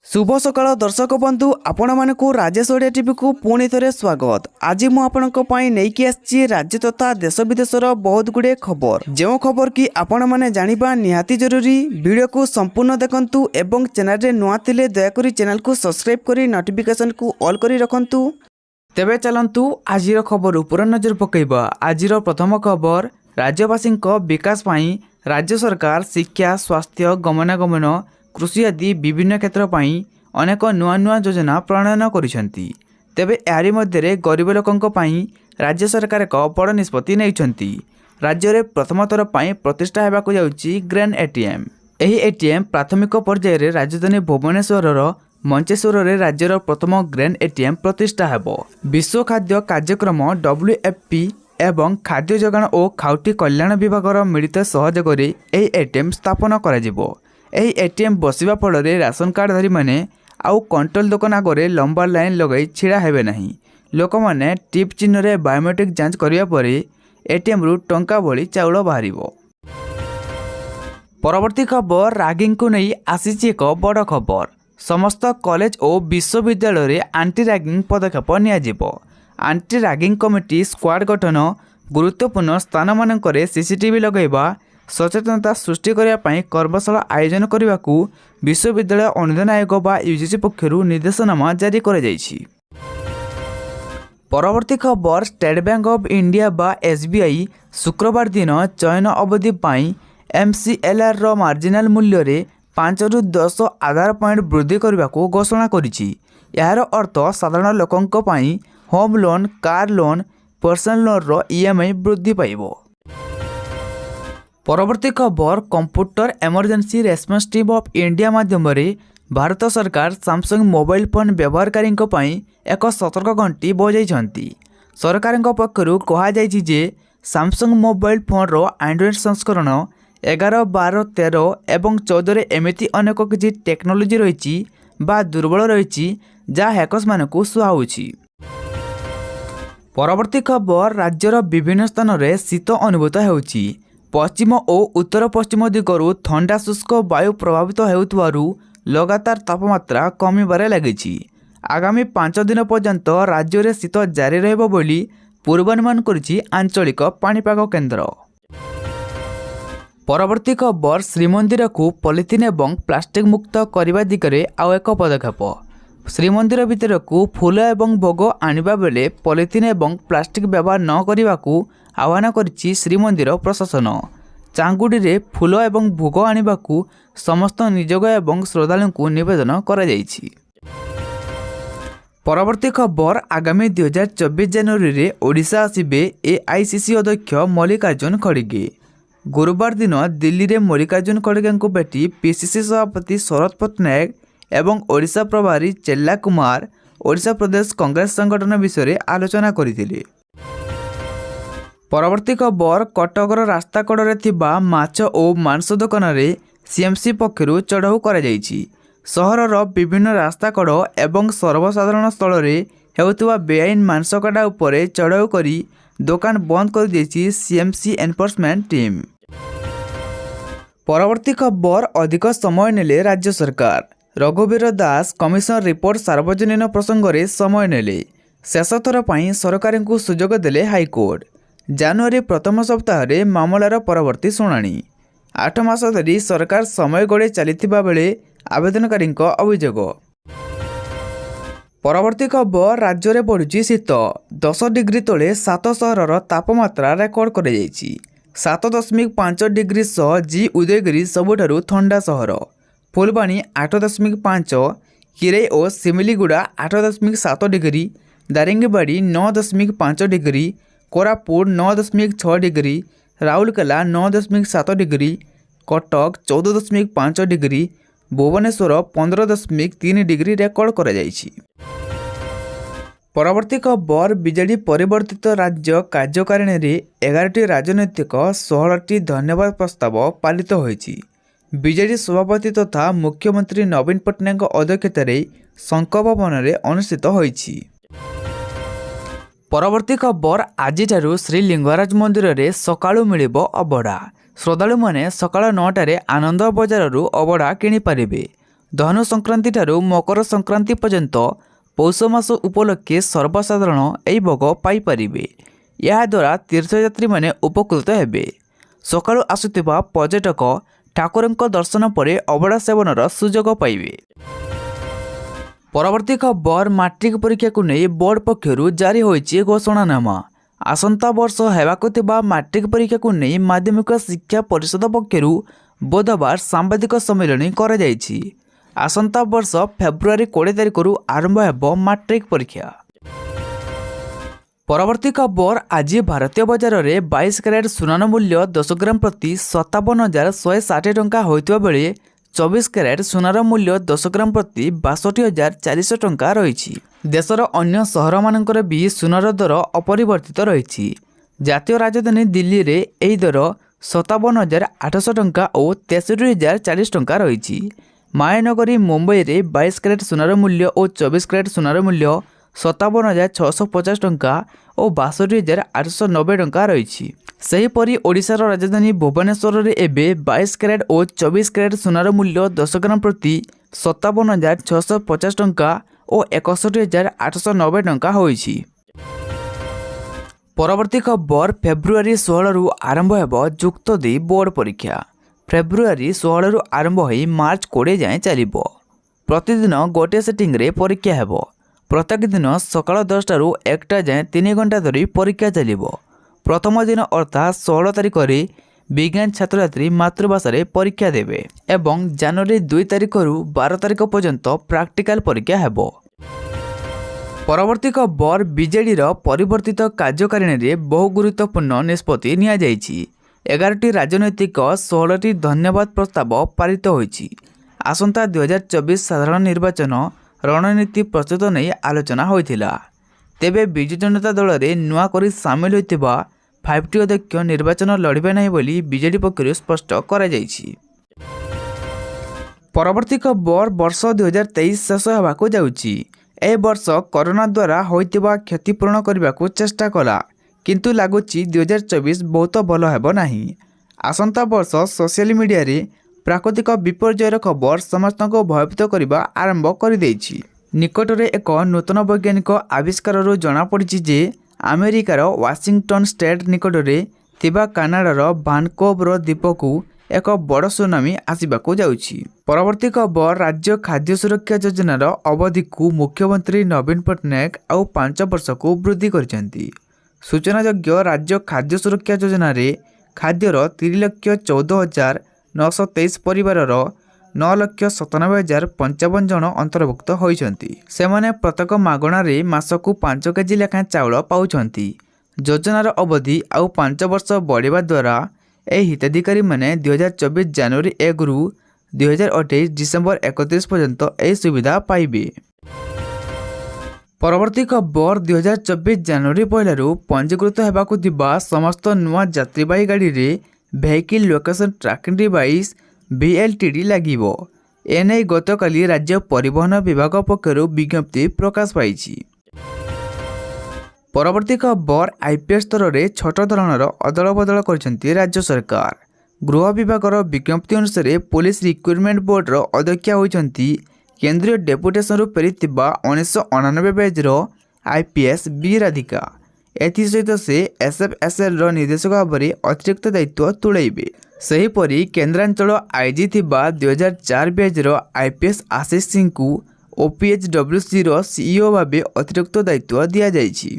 शुभ सकाळ दर्शक बंधु आपण मानक राजेश ओडिया टीवी को पुणी थे स्वागत। आज मु आपणक नहीं आसी राज्य तथा देश विदेशर बहुत गुड़े खबर जो खबर कि आपण मैंने जानिबा निहाती जरूरी। वीडियो को संपूर्ण देखंतु एवं चैनल रे नुआ थिले दयाकोरी चैनल को सब्सक्राइब करी नोटिफिकेशन को ऑल करी रखंतु। तेबे चलंतु आजिर खबर उपर नजर पकईबा। आजिर प्रथम खबर राज्यवासी विकास पाई राज्य सरकार शिक्षा स्वास्थ्य गमनागमन कृषि आदि विभिन्न क्षेत्र पाई अनेक नुआ नुआ योजना प्रणयन करिसेंती। तेबे यारी मध्य गरीब लोकंक पाई राज्य सरकार एक बड़ निष्पत्ति नैछंती। राज्य में प्रथम थर पाई प्रतिष्ठा हेबाकु जाउची ग्रेन एटीएम। एही एटीएम प्राथमिक पर्यायर रे राजधानी भुवनेश्वर मंचेश्वर रे राज्यर प्रथम ग्रेन एटीएम प्रतिष्ठा हेबो। विश्व खाद्य कार्यक्रम WFP एवं खाद्य जोगाण और खाउटी कल्याण विभाग मिलित सहयोग रे एही एटीएम स्थापन करा जिवो। एही एटीएम बसिबा फल राशन कार्डधारी मैंने आउ कंट्रोल दुकान आगे लंबा लाइन लगाई छिड़ा हेबे नहीं। लोक मैंने टिप चिन्ह रे बायोमेट्रिक जांच करिया परे एटीएम रु टंका भली चाउल बाहरिबो। परवर्ती खबर रागिंग को नहीं आसीची एक बड़ खबर। समस्त कॉलेज और विश्वविद्यालय रे आंटी रागिंग पदक्षेप नियाजिबो। आंटी रागिंग कमिटी स्क्वाड गठन गुरुत्वपूर्ण स्थान मानकरे सीसीटीवी लगैबा सचेतनता सृष्टि करने कर्मशाला आयोजन करने को विश्वविद्यालय अनुदान आयोग बा यूजीसी पक्षरु निर्देशनामा जारी कर। परवर्ती खबर स्टेट बैंक ऑफ इंडिया बा SBI शुक्रवार दिन चयन अवधि पाई MCLR रो मार्जिनाल मूल्य रे 5 रु 10 आधार पॉइंट वृद्धि करने को घोषणा करिछि। यार अर्थ साधारण लोकंक पाई home loan car loan personal loan रो EMI वृद्धि पाइबो। परवर्ती खबर computer emergency response team of India माध्यम भारत सरकार सैमसंग मोबाइल फोन व्यवहारकारी एक सतर्क घंटी बजाई। सरकार पक्षर कहुई जे सैमसंग मोबाइल फोन रो एंड्रॉइड संस्करण 11, 12, 13 एवं 14 एमती अनेक किसी टेक्नोलोजी रही बा दुर्बल रही जहाँ हैकर्स मानकु सुहाउछि। परवर्ती खबर राज्यर विभिन्न स्थान में शीत अनुभूत होउछि। पश्चिम और उत्तर पश्चिम दिगरु ठंडा शुष्क वायु प्रभावित हेउथवारु लगातार तापमात्रा कमिबारे लागिछि। आगामी 5 दिन पर्यंत राज्य में शीत जारी रहबो बोली पूर्वानुमान करिछि आंचलिक पाणीपाग केन्द्र। परवर्ती खबर श्रीमंदिर को पॉलिथिन एवं प्लास्टिक मुक्त करने दिगरे आउ एक पदक्षेप। श्रीमंदिर भितर को फूल एवं भोग आनिबा बेले पॉलिथिन एवं प्लास्टिक व्यवहार न करने को आह्वान करिछि श्रीमंदिर प्रशासन। चांगुडी रे फूल एवं भोग आनिबा को समस्त निजोग एवं श्रद्धालु को निवेदन करा जाइछि। परवर्ती खबर आगामी 2024 जनवरी रे ओडिशा आसिबे AICC अध्यक्ष मल्लिकार्जुन खड़गे। गुरुवार दिन दिल्ली रे मल्लिकार्जुन खड़गे को भेटी PCC सभापति शरद पट्टनायक एवं ओडिशा प्रभारी चेल्ला कुमार ओडिशा प्रदेश कांग्रेस संगठन विषय आलोचना करथिले। परवर्ती खबर कटकर रास्ता कड़े थिबा माछ और मांस दुकान रे CMC पक्षरु चढ़ाऊ करा जाइछि। सहरर विभिन्न रास्ता कड़ एवं सर्वसाधारण स्थल रे हेउथुवा बेआईन मांस काटा उपरे चढ़ाऊ करी दुकान बंद कर देछि CMC एनफोर्समेंट टीम। परवर्ती खबर अधिक समय नेले राज्य सरकार। रघुवीर दास कमिशन रिपोर्ट सार्वजनीन प्रसंग रे समय नेले। शेष थर पई सरकार को सुजोग देले हाईकोर्ट। जनवरी प्रथम सप्ताह रे मामलार परवर्ती शुणाणी। 8 मास धरी सरकार समय गड़े चलिथिबा बेले आवेदनकारी अभियोग। परवर्ती खबर राज्य में बढ़ुची शीत। 10 डिग्री तले 7 सहरर तापमात्रा रेकर्ड कर 7.5 डिग्री सह जी उदयगिरी सबुठारु ठंडा सहर। फुलबाणी 8.5, किरै और Semiliguda 8.7 degree, Daringbadi 9.5 degree, Koraput 9.6 degree, Rourkela 9.7 degree, Cuttack 14.5 degree, Bhubaneswar 15.3 degree record करा जाइछि। परवर्ती खबर बीजेडी परिवर्तित राज्य कार्यकारिणी रे 11टी राजनैतिक 16टी धन्यवाद प्रस्ताव पालित होइछि। बीजेडी सभापति तथा मुख्यमंत्री नवीन पट्टनायक अध्यक्षतार शंख भवन में अनुष्ठित होइछि। परवर्ती खबर आज श्रीलिंगराज मंदिर में सकाळु मिलिबो अबड़ा। श्रद्धालु माने सकाळ 9टारे आनंद बजाररू अबड़ा किणी पारिबे। ଧନୁ ସଂକ୍ରାନ୍ତି ଠାରୁ ମକର ସଂକ୍ରାନ୍ତି ପର୍ଯ୍ୟନ୍ତ ପୌଷ ମାସ ଉପଲକ୍ଷେ ସର୍ବସାଧାରଣ ଏହି ଭୋଗ ପାଇପାରିବେ। ଏହାଦ୍ୱାରା ତୀର୍ଥଯାତ୍ରୀମାନେ ଉପକୃତ ହେବେ। ସକାଳୁ ଆସୁଥିବା ପର୍ଯ୍ୟଟକ ଠାକୁରଙ୍କ ଦର୍ଶନ ପରେ ଅବଢ଼ା ସେବନର ସୁଯୋଗ ପାଇବେ। ପରବର୍ତ୍ତୀ ଖବର, ମାଟ୍ରିକ ପରୀକ୍ଷାକୁ ନେଇ ବୋର୍ଡ ପକ୍ଷରୁ ଜାରି ହୋଇଛି ଘୋଷଣାନାମା। ଆସନ୍ତା ବର୍ଷ ହେବାକୁ ଥିବା ମାଟ୍ରିକ ପରୀକ୍ଷାକୁ ନେଇ ମାଧ୍ୟମିକ ଶିକ୍ଷା ପରିଷଦ ପକ୍ଷରୁ ବୁଧବାର ସାମ୍ବାଦିକ ସମ୍ମିଳନୀ କରାଯାଇଛି। ଆସନ୍ତା ବର୍ଷ ଫେବୃଆରୀ 20 ତାରିଖରୁ ଆରମ୍ଭ ହେବ ମାଟ୍ରିକ ପରୀକ୍ଷା। ପରବର୍ତ୍ତୀ ଖବର, ଆଜି ଭାରତୀୟ ବଜାରରେ 22 କ୍ୟାରେଟ୍ ସୁନାର ମୂଲ୍ୟ 10 ଗ୍ରାମ ପ୍ରତି 57,160 ଟଙ୍କା ହୋଇଥିବା ବେଳେ 24 କ୍ୟାରେଟ୍ ସୁନାର ମୂଲ୍ୟ 10 ଗ୍ରାମ ପ୍ରତି 62,400 ଟଙ୍କା ରହିଛି। ଦେଶର ଅନ୍ୟ ସହରମାନଙ୍କରେ ବି ସୁନାର ଦର ଅପରିବର୍ତ୍ତିତ ରହିଛି। ଜାତୀୟ ରାଜଧାନୀ ଦିଲ୍ଲୀରେ ଏହି ଦର 57,800 ଟଙ୍କା ଓ 63,040 ଟଙ୍କା ରହିଛି। ମାୟାନଗରୀ ମୁମ୍ବାଇରେ 22 କ୍ୟାରେଟ୍ ସୁନାର ମୂଲ୍ୟ ଓ 24 କ୍ୟାରେଟ୍ ସୁନାର ମୂଲ୍ୟ 57,650 ଟଙ୍କା ଓ 62,890 ଟଙ୍କା ରହିଛି। ସେହିପରି ଓଡ଼ିଶାର ରାଜଧାନୀ ଭୁବନେଶ୍ୱରରେ ଏବେ 22 କ୍ୟାରେଟ୍ ଓ 24 କ୍ୟାରେଟ୍ ସୁନାର ମୂଲ୍ୟ 10 ଗ୍ରାମ ପ୍ରତି 57,650 ଟଙ୍କା ଓ 61,890 ଟଙ୍କା ହୋଇଛି। ପରବର୍ତ୍ତୀ ଖବର, ଫେବୃଆରୀ 16ରୁ ଆରମ୍ଭ ହେବ ଯୁକ୍ତ 2 ବୋର୍ଡ ପରୀକ୍ଷା। ଫେବୃଆରୀ 16ରୁ ଆରମ୍ଭ ହୋଇ ମାର୍ଚ୍ଚ 20 ଯାଏଁ ଚାଲିବ। ପ୍ରତିଦିନ ଗୋଟିଏ ସିଟିଂରେ ପରୀକ୍ଷା ହେବ। ପ୍ରତ୍ୟେକ ଦିନ ସକାଳ 10ଟାରୁ 1ଟା ଯାଏଁ 3 ଘଣ୍ଟା ଧରି ପରୀକ୍ଷା ଚାଲିବ। ପ୍ରଥମ ଦିନ ଅର୍ଥାତ୍ 16 ତାରିଖରେ ବିଜ୍ଞାନ ଛାତ୍ରଛାତ୍ରୀ ମାତୃଭାଷାରେ ପରୀକ୍ଷା ଦେବେ ଏବଂ ଜାନୁଆରୀ 2 ତାରିଖରୁ 12 ତାରିଖ ପର୍ଯ୍ୟନ୍ତ ପ୍ରାକ୍ଟିକାଲ ପରୀକ୍ଷା ହେବ। ପରବର୍ତ୍ତୀ ଖବର, ବିଜେଡିର ପରିବର୍ତ୍ତିତ କାର୍ଯ୍ୟକାରିଣୀରେ ବହୁ ଗୁରୁତ୍ୱପୂର୍ଣ୍ଣ ନିଷ୍ପତ୍ତି ନିଆଯାଇଛି। 11ଟି ରାଜନୈତିକ 16ଟି ଧନ୍ୟବାଦ ପ୍ରସ୍ତାବ ପାରିତ ହୋଇଛି। ଆସନ୍ତା 2024 ସାଧାରଣ ନିର୍ବାଚନ ରଣନୀତି ପ୍ରସ୍ତୁତ ନେଇ ଆଲୋଚନା ହୋଇଥିଲା। ତେବେ ବିଜୁ ଜନତା ଦଳରେ ନୂଆ କରି ସାମିଲ ହୋଇଥିବା 5ଟି ଅଧ୍ୟକ୍ଷ ନିର୍ବାଚନ ଲଢ଼ିବେ ନାହିଁ ବୋଲି ବିଜେଡି ପକ୍ଷରୁ ସ୍ପଷ୍ଟ କରାଯାଇଛି। ପରବର୍ତ୍ତୀ ଖବର, ବର୍ଷ 2023 ଶେଷ ହେବାକୁ ଯାଉଛି। ଏ ବର୍ଷ କରୋନା ଦ୍ୱାରା ହୋଇଥିବା କ୍ଷତି ପୂରଣ କରିବାକୁ ଚେଷ୍ଟା କଲା, କିନ୍ତୁ ଲାଗୁଛି 2024 ବହୁତ ଭଲ ହେବ ନାହିଁ। ଆସନ୍ତା ବର୍ଷ ସୋସିଆଲ ମିଡ଼ିଆରେ ପ୍ରାକୃତିକ ବିପର୍ଯ୍ୟୟର ଖବର ସମସ୍ତଙ୍କୁ ଭୟଭୀତ କରିବା ଆରମ୍ଭ କରିଦେଇଛି। ନିକଟରେ ଏକ ନୂତନ ବୈଜ୍ଞାନିକ ଆବିଷ୍କାରରୁ ଜଣାପଡ଼ିଛି ଯେ ଆମେରିକାର ୱାଶିଂଟନ୍ ଷ୍ଟେଟ୍ ନିକଟରେ ଥିବା କାନାଡ଼ାର ଭାନକୋଭର ଦ୍ୱୀପକୁ ଏକ ବଡ଼ ସୁନାମି ଆସିବାକୁ ଯାଉଛି। ପରବର୍ତ୍ତୀ ଖବର, ରାଜ୍ୟ ଖାଦ୍ୟ ସୁରକ୍ଷା ଯୋଜନାର ଅବଧିକୁ ମୁଖ୍ୟମନ୍ତ୍ରୀ ନବୀନ ପଟ୍ଟନାୟକ ଆଉ 5 ବର୍ଷକୁ ବୃଦ୍ଧି କରିଛନ୍ତି। ସୂଚନାଯୋଗ୍ୟ, ରାଜ୍ୟ ଖାଦ୍ୟ ସୁରକ୍ଷା ଯୋଜନାରେ ଖାଦ୍ୟର 3,14,923 ପରିବାରର 9,97,055 ଜଣ ଅନ୍ତର୍ଭୁକ୍ତ ହୋଇଛନ୍ତି। ସେମାନେ ପ୍ରତ୍ୟେକ ମାଗଣାରେ ମାସକୁ 5 କେଜି ଲେଖାଏଁ ଚାଉଳ ପାଉଛନ୍ତି। ଯୋଜନାର ଅବଧି ଆଉ 5 ବର୍ଷ ବଢ଼ିବା ଦ୍ୱାରା ଏହି ହିତାଧିକାରୀମାନେ 2024 ଜାନୁଆରୀ 1ରୁ 2028 ଡିସେମ୍ବର 31 ପର୍ଯ୍ୟନ୍ତ ଏହି ସୁବିଧା ପାଇବେ। ପରବର୍ତ୍ତୀ ଖବର, 2024 ଜାନୁଆରୀ 1ରୁ ପଞ୍ଜୀକୃତ ହେବାକୁ ଥିବା ସମସ୍ତ ନୂଆ ଯାତ୍ରୀବାହୀ ଗାଡ଼ିରେ vehicle location tracking device VLTD ଲାଗିବ। ଏନେଇ ଗତକାଲି ରାଜ୍ୟ ପରିବହନ ବିଭାଗ ପକ୍ଷରୁ ବିଜ୍ଞପ୍ତି ପ୍ରକାଶ ପାଇଛି। ପରବର୍ତ୍ତୀ ଖବର, IPS ସ୍ତରରେ ଛୋଟ ଧରଣର ଅଦଳବଦଳ କରିଛନ୍ତି ରାଜ୍ୟ ସରକାର। ଗୃହ ବିଭାଗର ବିଜ୍ଞପ୍ତି ଅନୁସାରେ ପୋଲିସ ରିକ୍ରୁଟମେଣ୍ଟ ବୋର୍ଡର ଅଧ୍ୟକ୍ଷା ହୋଇଛନ୍ତି କେନ୍ଦ୍ରୀୟ ଡେପୁଟେସନରୁ ଫେରିଥିବା 1999 ବ୍ୟାଚ୍ର IPS ବି ରାଧିକା। ଏଥିସହିତ ସେ SFSLର ନିର୍ଦ୍ଦେଶକ ଭାବରେ ଅତିରିକ୍ତ ଦାୟିତ୍ୱ ତୁଲାଇବେ। ସେହିପରି କେନ୍ଦ୍ରାଞ୍ଚଳ IG ଥିବା 2004 ବ୍ୟାଚ୍ର IPS ଆଶିଷ ସିଂଙ୍କୁ OPHWCର CEO ଭାବେ ଅତିରିକ୍ତ ଦାୟିତ୍ୱ ଦିଆଯାଇଛି।